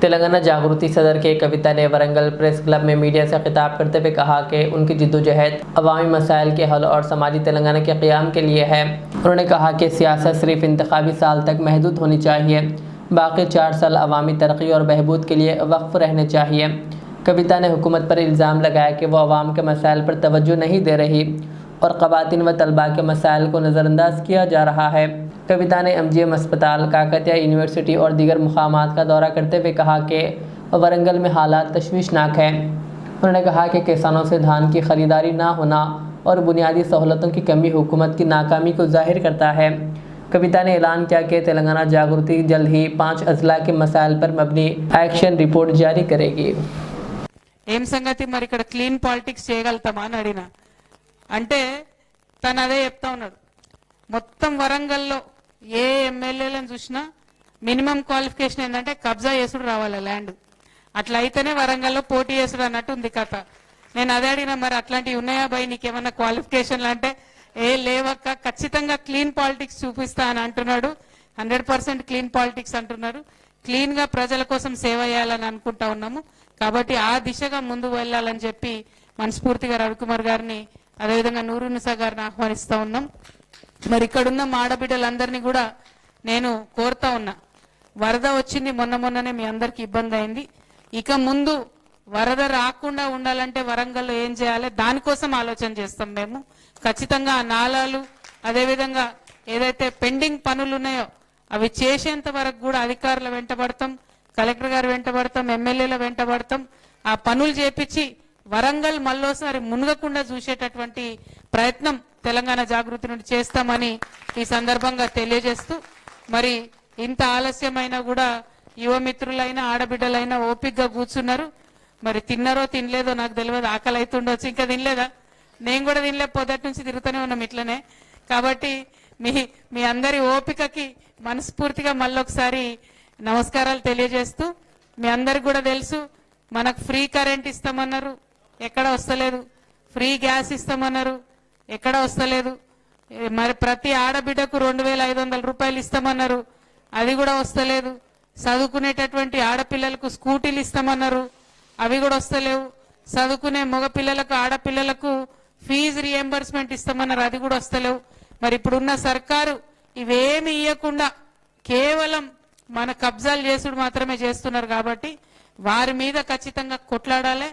तेलंगाना जागृति सदर के कविता ने वरंगल प्रेस क्लब में मीडिया से खिताब करते हुए कहा कि उनकी जिद्दोजहद अवामी मसाइल के हल और समाजी तेलंगाना के क़याम के लिए है। उन्होंने कहा कि सियासत सिर्फ इंतखाबी साल तक महदूद होनी चाहिए, बाकी 4 साल अवामी तरक्की और बहबूद के लिए वक्फ रहने चाहिए। कविता ने हुकूमत पर इल्ज़ाम लगाया कि वह अवाम के मसाइल पर तवज्जो नहीं दे रही और ख़वातीन व तलबा के मसाइल को नज़रअंदाज किया जा रहा है। कविता ने MGM अस्पताल, काकतिया यूनिवर्सिटी और दीगर मुकामात का दौरा करते हुए कहा कि वरंगल में हालात तशवीशनाक हैं। उन्होंने कहा कि किसानों से धान की ख़रीदारी ना होना और बुनियादी सहूलतों की कमी हुकूमत की नाकामी को जाहिर करता है। कविता ने ऐलान किया कि तेलंगाना जागृति जल्द ही 5 अजला के मसाइल पर मबनी एक्शन रिपोर्ट जारी करेगी। ఏం సంగతి మరి ఇక్కడ క్లీన్ పాలిటిక్స్ చేయగలుగుతామా అని అడిగినా అంటే తను అదే చెప్తా ఉన్నాడు. మొత్తం వరంగల్లో ఏ ఎమ్మెల్యేలను చూసినా మినిమం క్వాలిఫికేషన్ ఏంటంటే కబ్జా చేసుడు రావాలి ల్యాండ్, అట్లా అయితేనే వరంగల్లో పోటీ చేసుడు అన్నట్టు ఉంది కథ. నేను అదే అడిగినా మరి అట్లాంటివి ఉన్నాయా భయ్ నీకేమన్నా క్వాలిఫికేషన్లు అంటే ఏ లేవక్క, ఖచ్చితంగా క్లీన్ పాలిటిక్స్ చూపిస్తా అని అంటున్నాడు. 100% క్లీన్ పాలిటిక్స్ అంటున్నారు. క్లీన్ గా ప్రజల కోసం సేవ చేయాలని అనుకుంటా ఉన్నాము. కాబట్టి ఆ దిశగా ముందు వెళ్ళాలని చెప్పి మనస్ఫూర్తిగా రవికుమార్ గారిని అదేవిధంగా నూరునిసా గారిని ఆహ్వానిస్తా ఉన్నాం. మరి ఇక్కడున్న ఆడబిడ్డలందరినీ కూడా నేను కోరుతా ఉన్నా, వరద వచ్చింది మొన్ననే మీ అందరికి ఇబ్బంది అయింది. ఇక ముందు వరద రాకుండా ఉండాలంటే వరంగల్లో ఏం చేయాలి దానికోసం ఆలోచన చేస్తాం మేము. ఖచ్చితంగా ఆ నాలాలు అదేవిధంగా ఏదైతే పెండింగ్ పనులు ఉన్నాయో అవి చేసేంత వరకు కూడా అధికారుల వెంటబడతాం, కలెక్టర్ గారు వెంటబడతాం, ఎమ్మెల్యేల వెంటబడతాం. ఆ పనులు చేపించి వరంగల్ మళ్ళోసారి మునగకుండా చూసేటటువంటి ప్రయత్నం తెలంగాణ జాగృతి నుండి చేస్తామని ఈ సందర్భంగా తెలియజేస్తూ, మరి ఇంత ఆలస్యమైనా కూడా యువమిత్రులైనా ఆడబిడ్డలైనా ఓపికగా కూర్చున్నారు. మరి తిన్నారో తినలేదో నాకు తెలియదు, ఆకలి అవుతుండొచ్చు. ఇంకా తినలేదా? నేను కూడా తినలే, పొద్దుటి నుంచి తిరుగుతూనే ఉన్నాం ఇట్లనే. కాబట్టి మీ అందరి ఓపికకి మనస్ఫూర్తిగా మళ్ళొకసారి నమస్కారాలు తెలియజేస్తూ, మీ అందరికి కూడా తెలుసు మనకు ఫ్రీ కరెంట్ ఇస్తామన్నారు, ఎక్కడ వస్తలేదు. ఫ్రీ గ్యాస్ ఇస్తామన్నారు, ఎక్కడ వస్తలేదు. మరి ప్రతి ఆడబిడ్డకు 2500 రూపాయలు ఇస్తామన్నారు, అది కూడా వస్తలేదు. చదువుకునేటటువంటి ఆడపిల్లలకు స్కూటీలు ఇస్తామన్నారు, అవి కూడా వస్తలేవు. చదువుకునే మగపిల్లలకు ఆడపిల్లలకు ఫీజు రియంబర్స్మెంట్ ఇస్తామన్నారు, అది కూడా వస్తలేవు. మరి ఇప్పుడున్న సర్కారు ఇవేమి ఇవ్వకుండా కేవలం మన కబ్జాలు చేసుడు మాత్రమే చేస్తున్నారు. కాబట్టి వారి మీద ఖచ్చితంగా కొట్లాడాలి.